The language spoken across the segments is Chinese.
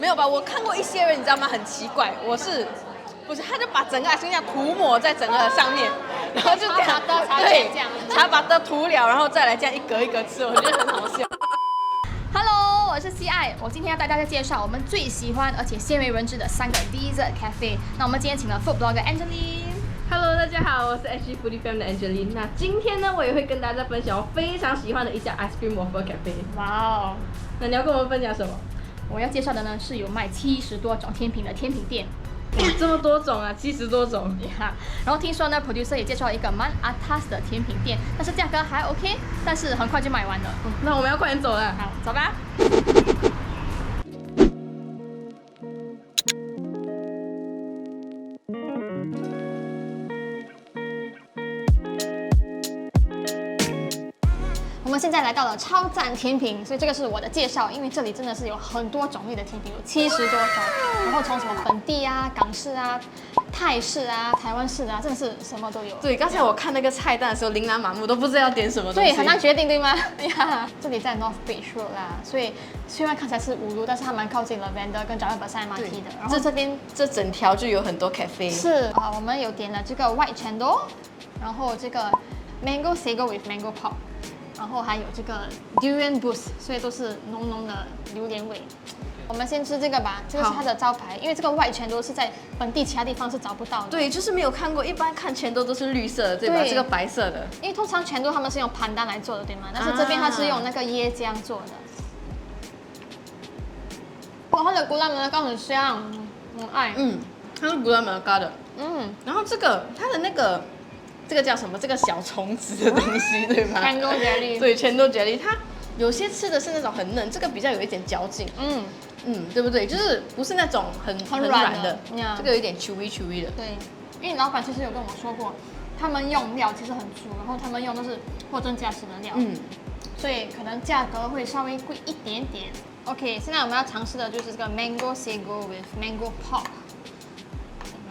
没有吧？我看过一些人，你知道吗？很奇怪，不是？他就把整个 ice cream 这样涂抹在整个上面，然后就这样，对，茶把的涂了，然后再来这样一格一格吃，我觉得很好笑。Hello， 我是西爱，我今天要带大家介绍我们最喜欢而且鲜为人知的3个 dessert cafe。那我们今天请了 food blogger Angeline。Hello， 大家好，我是 HG Foodie Fam 的 Angeline。那今天呢，我也会跟大家分享我非常喜欢的一家 ice cream waffle cafe。哇哦，那你要跟我们分享什么？我要介绍的呢是有卖70多种甜品的甜品店。这么多种啊，70多种。然后听说呢 ，producer 也介绍了一个蛮 atas 的甜品店，但是价格还 OK， 但是很快就卖完了。那我们要快点走了。好，走吧。我们现在来到了超赞甜品，所以这个是我的介绍，因为这里真的是有很多种类的甜品，有70多种，然后从什么本地啊、港式啊、泰式啊、台湾式啊，真的是什么都有。对，刚才我看那个菜单的时候，琳琅满目，都不知道要点什么东西。对，很难决定，对吗？呀，这里在 North Beach Road 啦，所以虽然看起来是5路，但是它蛮靠近 Lavender 跟 Jalan Besar MRT 的。然后这边这整条就有很多 cafe。是啊，我们有点了这个 White Chendol， 然后这个 Mango Sago with Mango Pop。然后还有这个 Durian Boost， 所以都是浓浓的榴莲味。我们先吃这个吧，这个是它的招牌，因为这个外圈都是在本地其他地方是找不到的。对，就是没有看过，一般看全都是绿色的，对吧？这个白色的。因为通常全都他们是用pandan来做的，对吗？但是这边它是用那个椰浆做的。哇，它的古拉门糕很香，很爱。它是古拉门糕的。然后它的那个。这个叫什么？这个小虫子的东西，对吗？Chendol jelly。对，Chendol jelly， 它有些吃的是那种很嫩，这个比较有一点嚼劲。对不对？就是不是那种很软的，这个有一点 chewy 的。对，因为老板其实有跟我说过，他们用料其实很足，然后他们用都是货真价实的料，所以可能价格会稍微贵一点点。OK， 现在我们要尝试的就是这个 Mango Sago with Mango Pop。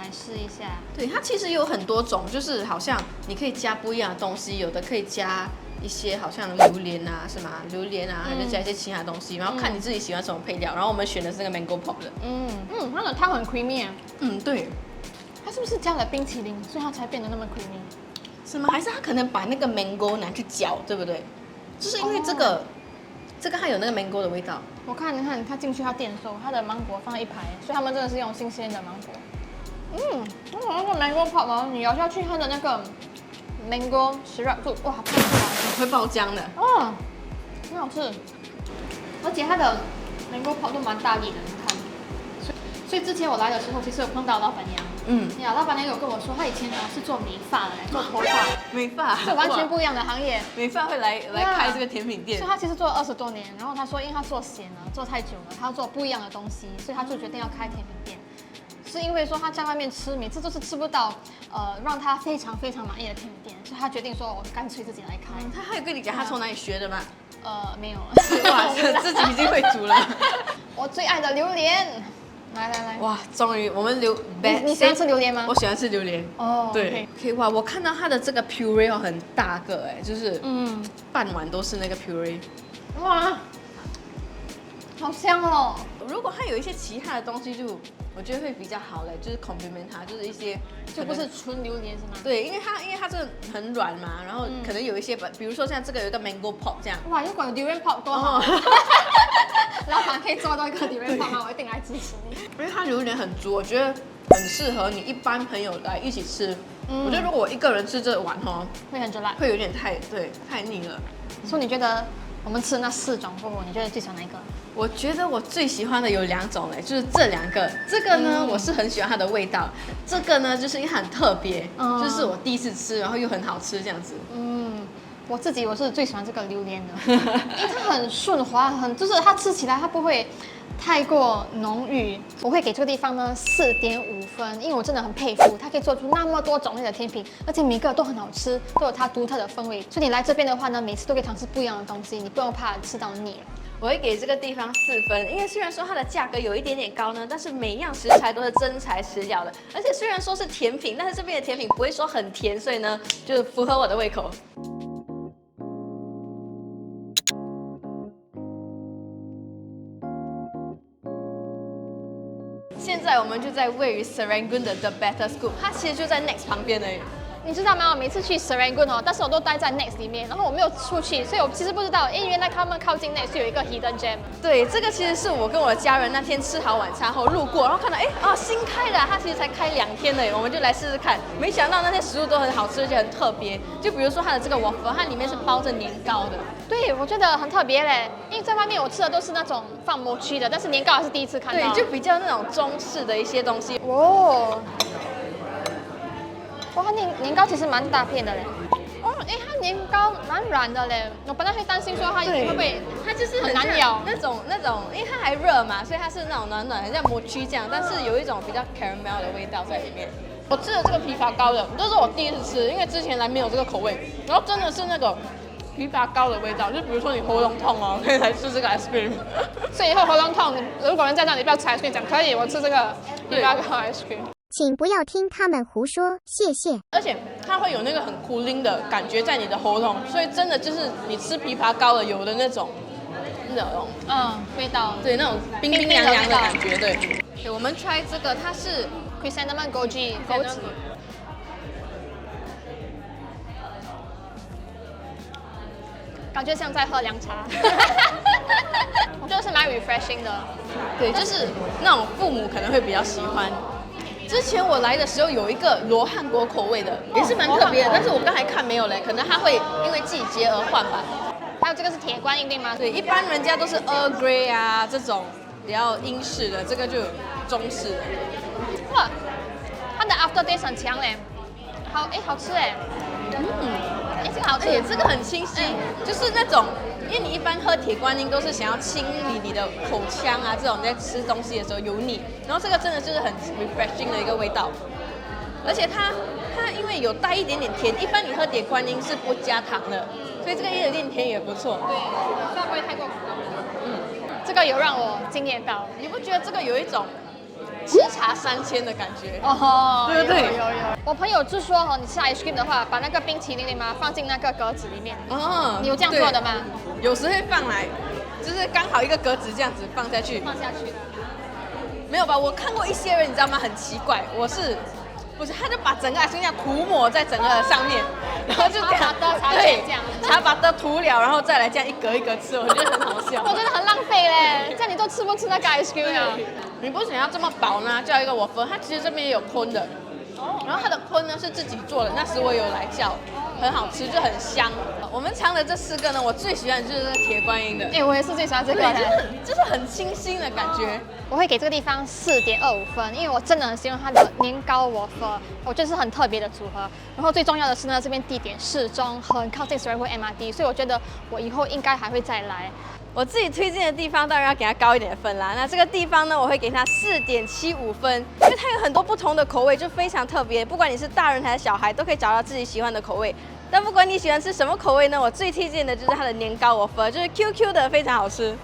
来试一下，对，它其实有很多种，就是好像你可以加不一样的东西，有的可以加一些好像榴莲啊，是吗？榴莲啊，还是加一些其他东西，然后看你自己喜欢什么配料。然后我们选的是那个 mango pop 的。它的汤很 creamy。对。它是不是加了冰淇淋，所以它才变得那么 creamy？ 是吗？还是它可能把那个 mango 拿去搅，对不对？就是因为这个它有那个 mango 的味道。我看，你看它进去它店售，它的芒果放在一排，所以他们真的是用新鲜的芒果。那个 mango pop 哦，你咬下去它的那个 mango syrup 就哇，喷出来会爆浆的。很好吃，而且它的 mango pop 都蛮大力的，你看。所以之前我来的时候，其实有碰到老板娘。老板娘有跟我说，她以前是做美发的，做头发。美发。是完全不一样的行业。美发会来开这个甜品店。所以她其实做了20多年，然后她说，因为她做咸了，做太久了，她要做不一样的东西，所以她就决定要开甜品店。是因为说他在外面吃，每次都是吃不到，让他非常非常满意的甜品店，所以他决定说，我干脆自己来开。他还有跟你讲他从哪里学的吗？没有。哇，自己已经会煮了。我最爱的榴莲，来。哇，终于我们你喜欢吃榴莲吗？我喜欢吃榴莲。对。可以哇，我看到它的这个 puree 很大个就是半碗都是那个 puree。哇，好香哦！如果它有一些其他的东西，我觉得会比较好嘞，就是 complement 它，就是一些就不是纯榴莲是吗？对，因为它这个很软嘛，然后可能有一些比如说像这个有一个 mango pop 这样。哇，如果有 durian pop 多好！老板可以做到一个 durian pop 吗？我一定来支持你。因为它榴莲很足，我觉得很适合你一般朋友来一起吃。我觉得如果我一个人吃这碗会很辣，会有点太腻了。所以你觉得我们吃那4种过后，你觉得最喜欢哪一个？我觉得我最喜欢的有2种就是这2个。这个呢，我是很喜欢它的味道。这个呢，就是因为它很特别，就是我第一次吃，然后又很好吃这样子。我是最喜欢这个榴莲的，因为它很顺滑，就是它吃起来它不会太过浓郁。我会给这个地方呢4.5分，因为我真的很佩服它可以做出那么多种类的甜品，而且每个都很好吃，都有它独特的风味。所以你来这边的话呢，每次都可以尝试不一样的东西，你不用怕吃到腻。我会给这个地方4分，因为虽然说它的价格有一点点高呢，但是每一样食材都是真材实料的，而且虽然说是甜品，但是这边的甜品不会说很甜，所以呢，就符合我的胃口。现在我们就在位于 Serangoon 的 The Better School， 它其实就在 Next 旁边而已。你知道吗？我每次去 Serangoon 哦，但是我都待在 Next 里面，然后我没有出去，所以我其实不知道，原来他们靠近 Next 有一个 Hidden Gem。对，这个其实是我跟我的家人那天吃好晚餐后路过，然后看到新开的，它其实才开2天呢，我们就来试试看。没想到那些食物都很好吃，而且很特别。就比如说它的这个 waffle， 它里面是包着年糕的。对，我觉得很特别嘞，因为在外面我吃的都是那种放 mochi 的，但是年糕还是第一次看到。对，就比较那种中式的一些东西。哦。哇，它年糕其实蛮大片的嘞。哦，它年糕蛮软的嘞。我本来会担心说它会不会，它就是很难咬那种，因为它还热嘛，所以它是那种暖暖的，像魔曲这样，但是有一种比较 caramel 的味道在里面。我吃了这个枇杷膏的，这是我第一次吃，因为之前来没有这个口味，然后真的是那个枇杷膏的味道，就比如说你喉咙痛哦，可以来吃这个 ice cream。所以以后喉咙痛，如果人在那里不要吃 ice cream， 讲可以，我吃这个枇杷膏 ice cream。请不要听他们胡说，谢谢。而且它会有那个很 cooling 的感觉在你的喉咙，所以真的就是你吃枇杷膏的有的那种味道，对，那种冰冰凉凉的感觉，对。我们 try 这个，它是 Chrysanthemum Goji 枸杞，感觉像在喝凉茶。我觉得是蛮 refreshing 的，对，就是那种父母可能会比较喜欢。之前我来的时候有一个罗汉果口味的，也是蛮特别的，但是我刚才看没有嘞，可能它会因为季节而换吧。还有这个是铁观音对吗？对，一般人家都是 Earl Grey 啊这种比较英式的，这个就中式的。哇，它的 aftertaste 很强嘞，好吃哎。这个好吃，这个很清新，就是那种，因为你一般喝铁观音都是想要清理你的口腔啊，这种你在吃东西的时候油腻，然后这个真的就是很 refreshing 的一个味道，而且它因为有带一点点甜，一般你喝铁观音是不加糖的，所以这个也有点甜也不错。对，虽然不会太过苦。这个有让我惊艳到，你不觉得这个有一种吃茶3000的感觉？哦，对不对？有。我朋友就说你吃 ice cream 的话，把那个冰淇淋嘛放进那个格子里面。哦，你有这样做的吗？有时会放来，就是刚好一个格子这样子放下去。放下去。没有吧？我看过一些人，你知道吗？很奇怪，不是，他就把整个 ice cream 涂抹在整个上面，然后就这样，对，茶把它涂了，然后再来这样一格一格吃，我觉得很好笑。我觉得很浪费嘞，这样你都吃不吃那个 ice cream 啊？你不想要这么薄呢？叫一个waffle，它其实这边也有坤的，然后它的坤呢是自己做的，那时我有来叫，很好吃，就很香。我们尝的这4个呢，我最喜欢的就是这个铁观音的。我也是最喜欢这个的，就是很清新的感觉。我会给这个地方4.25分，因为我真的很喜欢它的年糕 waffle， 我觉得是很特别的组合。然后最重要的是呢，这边地点适中，很靠近 Serangoon MRT， 所以我觉得我以后应该还会再来。我自己推荐的地方当然要给它高一点的分啦。那这个地方呢，我会给它4.75分，因为它有很多不同的口味，就非常特别。不管你是大人还是小孩，都可以找到自己喜欢的口味。但不管你喜欢吃什么口味呢，我最推荐的就是它的年糕waffle，就是 QQ 的，非常好吃。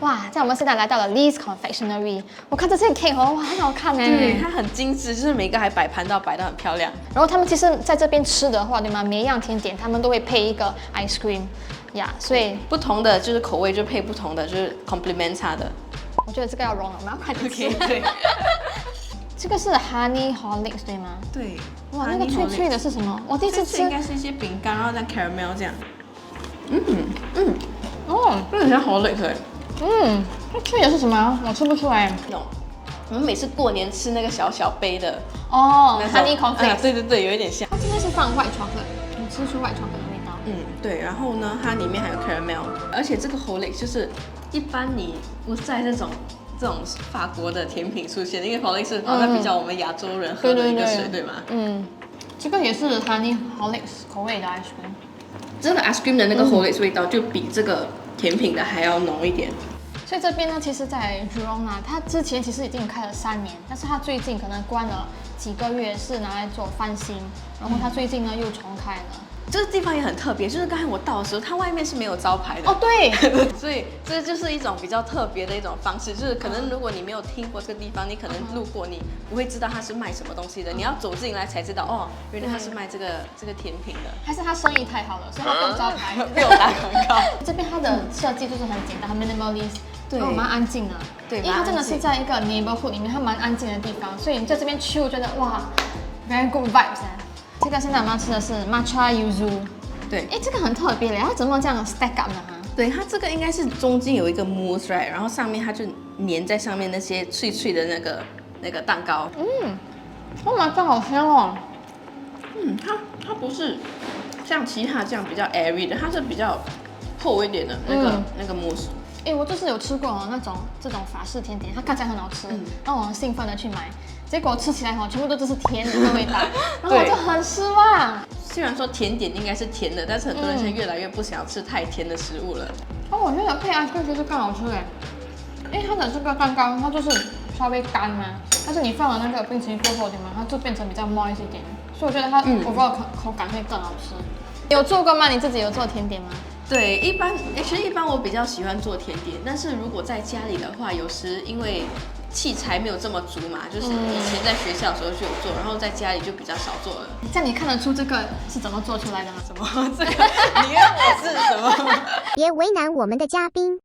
哇，在我们现在来到了 Lee's Confectionery， 我看这件 cake 哇，很好看哎。对，它很精致，就是每个还摆盘到摆得很漂亮。然后他们其实在这边吃的话，对吗？每一样甜点他们都会配一个 ice cream， 呀，所以不同的就是口味就配不同的，就是 complement 它的。我觉得这个要融了，我们要快点吃。对。这个是 Honey Horlicks 对吗？对。哇，那个脆脆的是什么？我第一次吃应该是一些饼干，然后再 caramel 这样。哦，有点像 Horlicks 哎。它脆的是什么？我吃不出来。我们每次过年吃那个小小杯的Honey Cornflakes，对，有一点像。它真的是放white chocolate，你吃出white chocolate的味道。对，然后呢，它里面还有 caramel， 而且这个 Horlicks 就是一般你不在这种法国的甜品出现，因为 Horlicks 好像比较我们亚洲人喝的一个水，对吗？这个也是 Honey Horlicks 口味的 ice cream。这个 ice cream 的那个 Horlicks 味道就比这个甜品的还要浓一点。所以这边呢，其实在 Jurong 啊，它之前其实已经开了3年，但是它最近可能关了几个月，是拿来做翻新，然后它最近呢又重开了。这个地方也很特别，就是刚才我到的时候，它外面是没有招牌的。哦，对，所以这就是一种比较特别的一种方式，就是可能如果你没有听过这个地方，你可能路过你不会知道它是卖什么东西的，你要走进来才知道哦，原来它是卖这个甜品的。还是他生意太好了，所以他不用招牌，被我打广告。这边它的设计就是很简单，很 minimalist， 对，蛮安静的。对，因为它真的是在一个 neighborhood 里面，它蛮安静的地方，所以你在这边去，我觉得哇 ，very good vibes 啊。这个现在我们要吃的是 matcha yuzu。对，哎，这个很特别嘞，它怎么这样 stack up 呢？对，它这个应该是中间有一个 mousse right， 然后上面它就粘在上面那些脆脆的那个蛋糕。哦，麻酱好香哦。它不是像其他这样比较 airy 的，它是比较厚一点的那个 mousse。哎，我就是有吃过哦，这种法式甜点，它看起来很好吃，然后我很兴奋的去买，结果吃起来全部都是甜的味道，然后我就很失望。虽然说甜点应该是甜的，但是很多人现在越来越不想要吃太甜的食物了。哦，我觉得配ice cream其实更好吃哎，因为它的这个蛋糕它就是稍微干嘛，但是你放了那个冰淇淋过后，对吗？它就变成比较 moist 一点，所以我觉得它overall口感会更好吃。有做过吗？你自己有做甜点吗？对，其实一般我比较喜欢做甜点，但是如果在家里的话，有时因为器材没有这么足嘛，就是以前在学校的时候就有做，然后在家里就比较少做了。这样你看得出这个是怎么做出来的吗？什么？这个你问我是什么？别为难我们的嘉宾。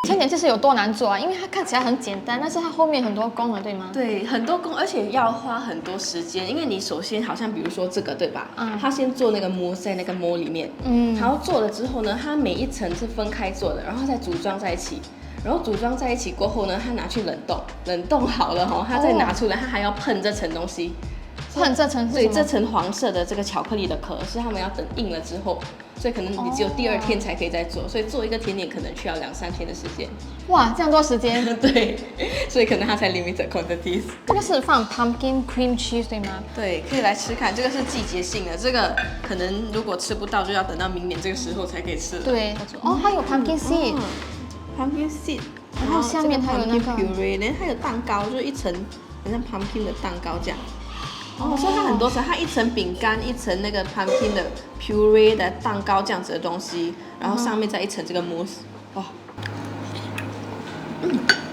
甜点其实有多难做啊？因为它看起来很简单，但是它后面很多工了，对吗？对，很多工，而且要花很多时间，因为你首先好像比如说这个对吧？它先做那个膜在那个膜里面，然后做了之后呢，它每一层是分开做的，然后再组装在一起。然后组装在一起过后呢，它拿去冷冻，冷冻好了它再拿出来，它还要喷这层东西。喷这层是对，这层黄色的这个巧克力的壳是他们要等硬了之后，所以可能你只有第2天才可以再做，所以做一个甜点可能需要2-3天的时间。哇，这样多时间？对，所以可能它才 limited quantities。这个是放 pumpkin cream cheese 对吗？对，可以来吃看，这个是季节性的，这个可能如果吃不到，就要等到明年这个时候才可以吃了。对，哦，还有 pumpkin seed。pumpkin seed， 然后下面还有那个 puree， 然后还有蛋糕，就是一层好像 pumpkin 的蛋糕这样。所以它很多层，它一层饼干，一层那个 pumpkin 的 puree 的蛋糕这样子的东西，然后上面再一层这个 mousse， 哇，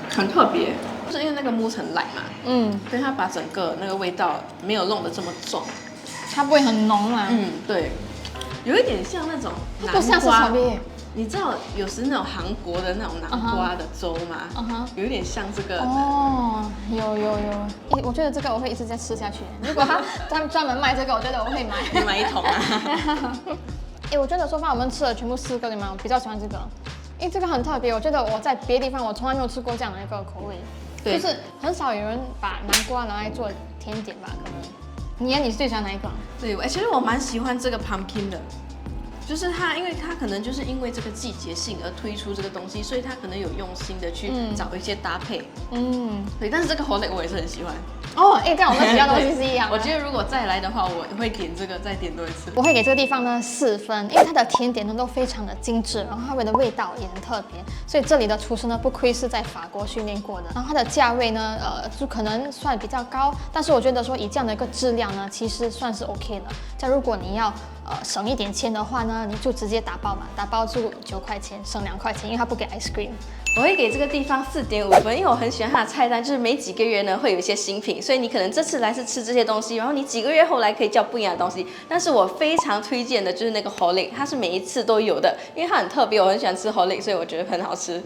很特别，就是因为那个 mousse 很light嘛，所以它把整个那个味道没有弄得这么重，它不会很浓啊，对，有一点像那种南瓜，不像是草莓。你知道有时那种韩国的那种南瓜的粥吗？有一点像这个。哦，有，我觉得这个我会一直在吃下去。如果他们专门卖这个，我觉得我会买。你买一桶啊？我觉得说吧，我们吃了全部4个里面，我比较喜欢这个，因为这个很特别。我觉得我在别的地方我从来没有吃过这样的一个口味，就是很少有人把南瓜拿来做甜点吧？可能。你最喜欢哪一个？对，其实我蛮喜欢这个 pumpkin 的。就是它，因为它可能就是因为这个季节性而推出这个东西，所以它可能有用心的去找一些搭配。对，但是这个 Holic 我也是很喜欢。哦，跟我们喜欢的东西是一样。我觉得如果再来的话，我会点这个，再点多一次。我会给这个地方呢4分，因为它的甜点呢都非常的精致，然后它的味道也很特别，所以这里的厨师呢不愧是在法国训练过的。然后它的价位呢，就可能算比较高，但是我觉得说以这样的一个质量呢，其实算是 OK 的。像如果你要省一点钱的话呢，你就直接打包嘛，打包就9块钱，省2块钱，因为它不给 ice cream。我会给这个地方4.5分，因为我很喜欢它的菜单，就是每几个月呢会有一些新品，所以你可能这次来是吃这些东西，然后你几个月后来可以叫不一样的东西。但是我非常推荐的就是那个 Holic， 它是每一次都有的，因为它很特别，我很喜欢吃 Holic， 所以我觉得很好吃。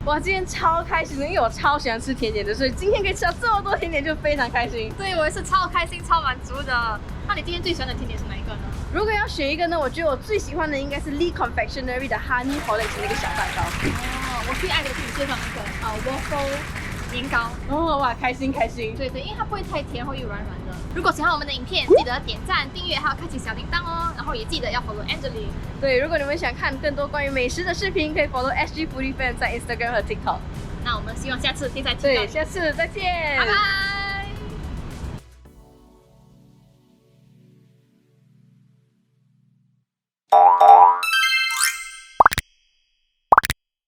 哇，今天超开心的，因为我超喜欢吃甜点的，所以今天可以吃到这么多甜点就非常开心。对，我也是超开心、超满足的。那你今天最喜欢的甜点是哪一个呢？如果要选一个呢，我觉得我最喜欢的应该是 Lee Confectionery 的 Honey Holic 那个小蛋糕。我最爱的是你介绍那个waffle 年糕。哇，开心开心。对，因为它不会太甜，会又软软的。如果喜欢我们的影片，记得点赞、订阅，还有开启小铃铛哦。然后也记得要 follow Angeline。对，如果你们想看更多关于美食的视频，可以 follow SG Foodie Fan 在 Instagram 和 TikTok。那我们希望下次可以再见。对，下次再见，拜拜。